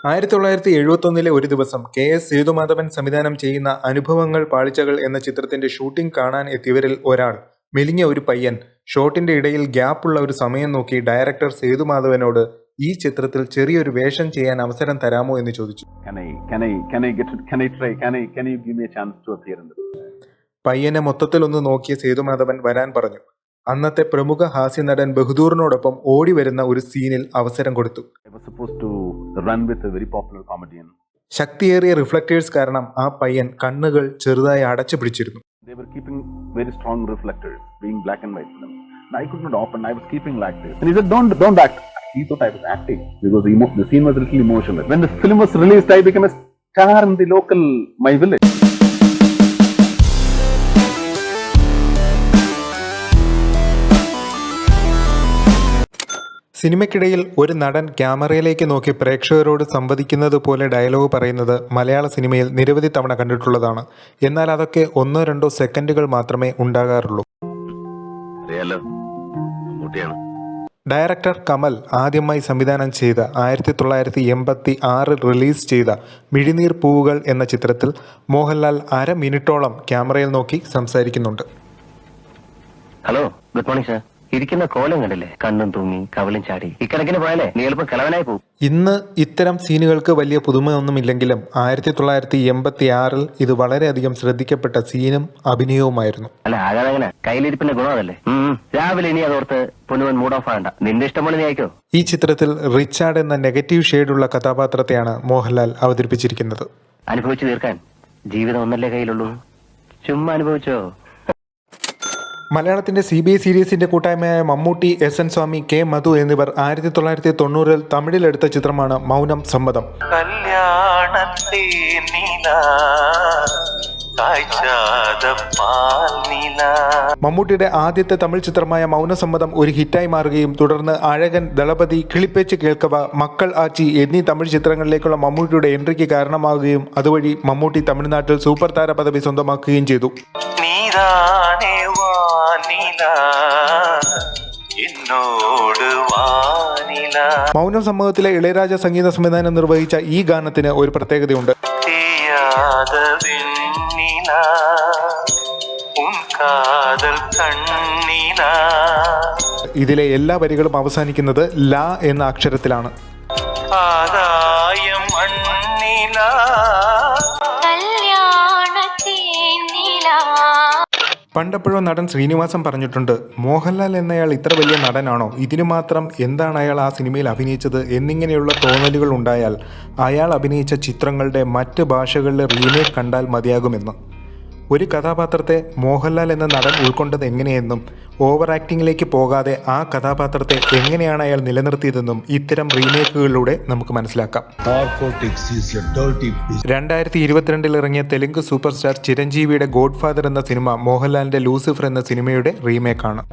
1971 ഒരു ദിവസം KS സേതുമാധവൻ സംവിധാനം ചെയ്യുന്ന അനുഭവങ്ങൾ പാളിച്ചകൾ എന്ന ചിത്രത്തിന്റെ ഷൂട്ടിംഗ് കാണാൻ എത്തിയവരിൽ ഒരാൾ, മെലിഞ്ഞ ഒരു പയ്യൻ, ഷോട്ടിന്റെ ഇടയിൽ ഗ്യാപ്പുള്ള ഒരു സമയം നോക്കി ഡയറക്ടർ സേതുമാധവനോട് ഈ ചിത്രത്തിൽ ചെറിയൊരു വേഷം ചെയ്യാൻ അവസരം തരാമോ എന്ന് ചോദിച്ചു. പയ്യനെ മൊത്തത്തിലൊന്ന് നോക്കിയ സേതുമാധവൻ വരാൻ പറഞ്ഞു. അന്നത്തെ പ്രമുഖ ഹാസ്യനടൻ ബഹദൂറിനോടൊപ്പം ഓടി വരുന്ന ഒരു സീനിൽ അവസരം കൊടുത്തു. ശക്തിയേറിയ റിഫ്ലക്ടേഴ്സ് കാരണം ആ പയ്യൻ കണ്ണുകൾ ചെറുതായി അടച്ചു പിടിച്ചിരുന്നു. I could not open. I was keeping like this. And he said, don't act. He thought I was acting because the scene was a little emotional. When the film was released, I became a star in the local, my village. സിനിമയ്ക്കിടയിൽ ഒരു നടൻ ക്യാമറയിലേക്ക് നോക്കി പ്രേക്ഷകരോട് സംവദിക്കുന്നത് പോലെ dialogue പറയുന്നത് മലയാള സിനിമയിൽ നിരവധി തവണ കണ്ടിട്ടുള്ളതാണ്. എന്നാൽ അതൊക്കെ 1-2 സെക്കൻഡുകൾ മാത്രമേ ഉണ്ടാകാറുള്ളൂ. ഡയറക്ടർ കമൽ ആദ്യമായി സംവിധാനം ചെയ്ത 1986 റിലീസ് ചെയ്ത മിഴിനീർ പൂവുകൾ എന്ന ചിത്രത്തിൽ മോഹൻലാൽ 1/2 മിനിറ്റോളം ക്യാമറയിൽ നോക്കി സംസാരിക്കുന്നുണ്ട്. Hello, good morning sir. ഇരിക്കുന്ന കോലം കണ്ടില്ലേ? കണ്ണും തൂങ്ങി കവലും ചാടി ഇക്കണക്കിന് പോയാലേ നീ എളുപ്പം കിളവനായി പോകും. ഇന്ന് ഇത്തരം സീനുകൾക്ക് വലിയ പുതുമയൊന്നുമില്ലെങ്കിലും 1986 ഇത് വളരെയധികം ശ്രദ്ധിക്കപ്പെട്ട സീനും അഭിനയവുമായിരുന്നു. അല്ല, ആകാതെങ്ങനെ കയ്യിലിരിപ്പിന്റെ ഗുണമല്ലേ. രാവിലെ ഇനി അതോർത്ത് പൊന്നുവൻ മൂഡ് ഓഫ് ആകണ്ട. നിന്റെ ഇഷ്ടം പോലെ നീ അയക്കോ. ഈ ചിത്രത്തിൽ റിച്ചാർഡ് എന്ന നെഗറ്റീവ് ഷെയ്ഡുള്ള കഥാപാത്രത്തെയാണ് മോഹൻലാൽ അവതരിപ്പിച്ചിരിക്കുന്നത്. അനുഭവിച്ചു തീർക്കാൻ ജീവിതം ഒന്നല്ലേ കയ്യിലുള്ളൂ, ചുമ്മാ അനുഭവിച്ചോ. മലയാളത്തിന്റെ CBI സീരീസിന്റെ കൂട്ടായ്മയായ മമ്മൂട്ടി, SN സ്വാമി, K മധു എന്നിവർ 1990 തമിഴിലെടുത്ത ചിത്രമാണ് മൗനം സമ്മതം. മമ്മൂട്ടിയുടെ ആദ്യത്തെ തമിഴ് ചിത്രമായ മൗനസമ്മതം ഒരു ഹിറ്റായി മാറുകയും തുടർന്ന് അഴകൻ, ദളപതി, കിളിപ്പേച്ച് കേൾക്കവ, മക്കൾ ആച്ചി എന്നീ തമിഴ് ചിത്രങ്ങളിലേക്കുള്ള മമ്മൂട്ടിയുടെ എൻട്രിക്ക് കാരണമാകുകയും അതുവഴി മമ്മൂട്ടി തമിഴ്നാട്ടിൽ സൂപ്പർ താര പദവി സ്വന്തമാക്കുകയും ചെയ്തു. മൗനം സമ്മതത്തിലെ ഇളയരാജ സംഗീത സംവിധാനം നിർവഹിച്ച ഈ ഗാനത്തിന് ഒരു പ്രത്യേകതയുണ്ട്. ഇതിലെ എല്ലാ വരികളും അവസാനിക്കുന്നത് ല എന്ന അക്ഷരത്തിലാണ്. പണ്ടെപ്പോഴോ നടൻ ശ്രീനിവാസൻ പറഞ്ഞിട്ടുണ്ട്, മോഹൻലാൽ എന്നയാൾ ഇത്ര വലിയ നടനാണോ, ഇതിനു മാത്രം എന്താണ് അയാൾ ആ സിനിമയിൽ അഭിനയിച്ചത് എന്നിങ്ങനെയുള്ള തോന്നലുകൾ ഉണ്ടായാൽ അയാൾ അഭിനയിച്ച ചിത്രങ്ങളുടെ മറ്റ് ഭാഷകളിലെ റീമേക്ക് കണ്ടാൽ മതിയാകുമെന്ന്. ഒരു കഥാപാത്രത്തെ മോഹൻലാൽ എന്ന നടൻ ഉൾക്കൊണ്ടത് എങ്ങനെയെന്നും ഓവർ ആക്ടിങ്ങിലേക്ക് പോകാതെ ആ കഥാപാത്രത്തെ എങ്ങനെയാണ് അയാൾ നിലനിർത്തിയതെന്നും ഇത്തരം റീമേക്കുകളിലൂടെ നമുക്ക് മനസ്സിലാക്കാം. 2022 ഇറങ്ങിയ തെലുങ്ക് സൂപ്പർ സ്റ്റാർ ചിരഞ്ജീവിയുടെ ഗോഡ് ഫാദർ എന്ന സിനിമ മോഹൻലാലിന്റെ ലൂസിഫർ എന്ന സിനിമയുടെ റീമേക്കാണ്.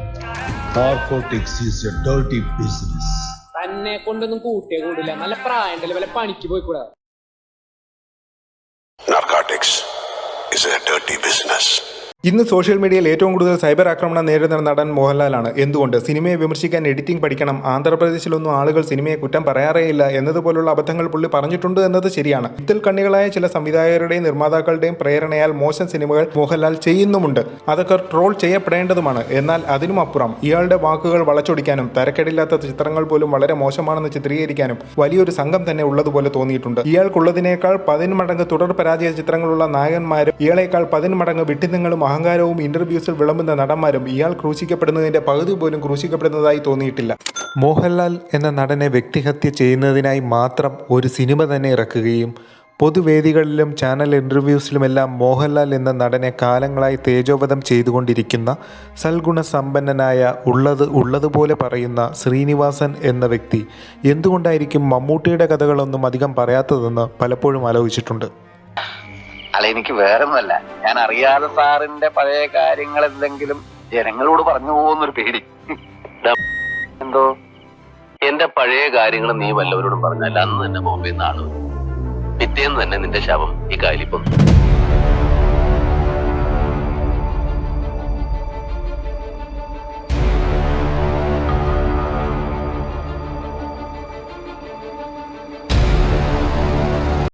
തന്നെ കൊണ്ടൊന്നും കൂട്ടിയേ കൂടില്ല, നല്ല പ്രായം വല്ല പണിക്ക് പോയിക്കൂടാ. ഇന്ന് സോഷ്യൽ മീഡിയയിൽ ഏറ്റവും കൂടുതൽ സൈബർ ആക്രമണം നേരിടുന്ന നടൻ മോഹൻലാലാണ്. എന്തുകൊണ്ട്? സിനിമയെ വിമർശിക്കാൻ എഡിറ്റിംഗ് പഠിക്കണം, ആന്ധ്രാപ്രദേശിലൊന്നും ആളുകൾ സിനിമയെ കുറ്റം പറയാറേയില്ല എന്നതുപോലുള്ള അബദ്ധങ്ങൾ പുള്ളി പറഞ്ഞിട്ടുണ്ട് എന്നത് ശരിയാണ്. ഇതിൽ കണ്ണികളായ ചില സംവിധായകരുടെയും നിർമ്മാതാക്കളുടെയും പ്രേരണയാൽ മോശം സിനിമകൾ മോഹൻലാൽ ചെയ്യുന്നുമുണ്ട്. അതൊക്കെ ട്രോൾ ചെയ്യപ്പെടേണ്ടതുമാണ്. എന്നാൽ അതിനുമപ്പുറം ഇയാളുടെ വാക്കുകൾ വളച്ചൊടിക്കാനും തരക്കേടില്ലാത്ത ചിത്രങ്ങൾ പോലും വളരെ മോശമാണെന്ന് ചിത്രീകരിക്കാനും വലിയൊരു സംഘം തന്നെ ഉള്ളതുപോലെ തോന്നിയിട്ടുണ്ട്. ഇയാൾക്കുള്ളതിനേക്കാൾ 10 മടങ്ങ് തുടർ പരാജയ ചിത്രങ്ങളുള്ള നായകന്മാരും ഇയാളേക്കാൾ 10 മടങ്ങ് വിട്ടിത്തങ്ങളും അഹങ്കാരവും ഇന്റർവ്യൂസിൽ വിളമ്പുന്ന നടന്മാരും ഇയാൾ ക്രൂശിക്കപ്പെടുന്നതിന്റെ പകുതി പോലും ക്രൂശിക്കപ്പെടുന്നതായി തോന്നിയിട്ടില്ല. മോഹൻലാൽ എന്ന നടനെ വ്യക്തിഹത്യ ചെയ്യുന്നതിനായി മാത്രം ഒരു സിനിമ തന്നെ ഇറക്കുകയും പൊതുവേദികളിലും ചാനൽ ഇൻ്റർവ്യൂസിലുമെല്ലാം മോഹൻലാൽ എന്ന നടനെ കാലങ്ങളായി തേജോവധം ചെയ്തുകൊണ്ടിരിക്കുന്ന സൽഗുണസമ്പന്നനായ ഉള്ളതുപോലെ പറയുന്ന ശ്രീനിവാസൻ എന്ന വ്യക്തി എന്തുകൊണ്ടായിരിക്കും മമ്മൂട്ടിയുടെ കഥകളൊന്നും അധികം പറയാത്തതെന്ന് പലപ്പോഴും ആലോചിച്ചിട്ടുണ്ട്. അല്ല, എനിക്ക് വേറൊന്നുമല്ല, ഞാൻ അറിയാതെ സാറിന്റെ പഴയ കാര്യങ്ങൾ എന്തെങ്കിലും ജനങ്ങളോട് പറഞ്ഞു പോകുന്നൊരു പേടി. എന്തോ എന്റെ പഴയ കാര്യങ്ങൾ നീ വല്ലവരോടും പറഞ്ഞാൽ അന്ന് തന്നെ ബോംബെ നാളെ പിറ്റേന്ന് തന്നെ നിന്റെ ശവം ഈ കായലിൽ പൊന്നു.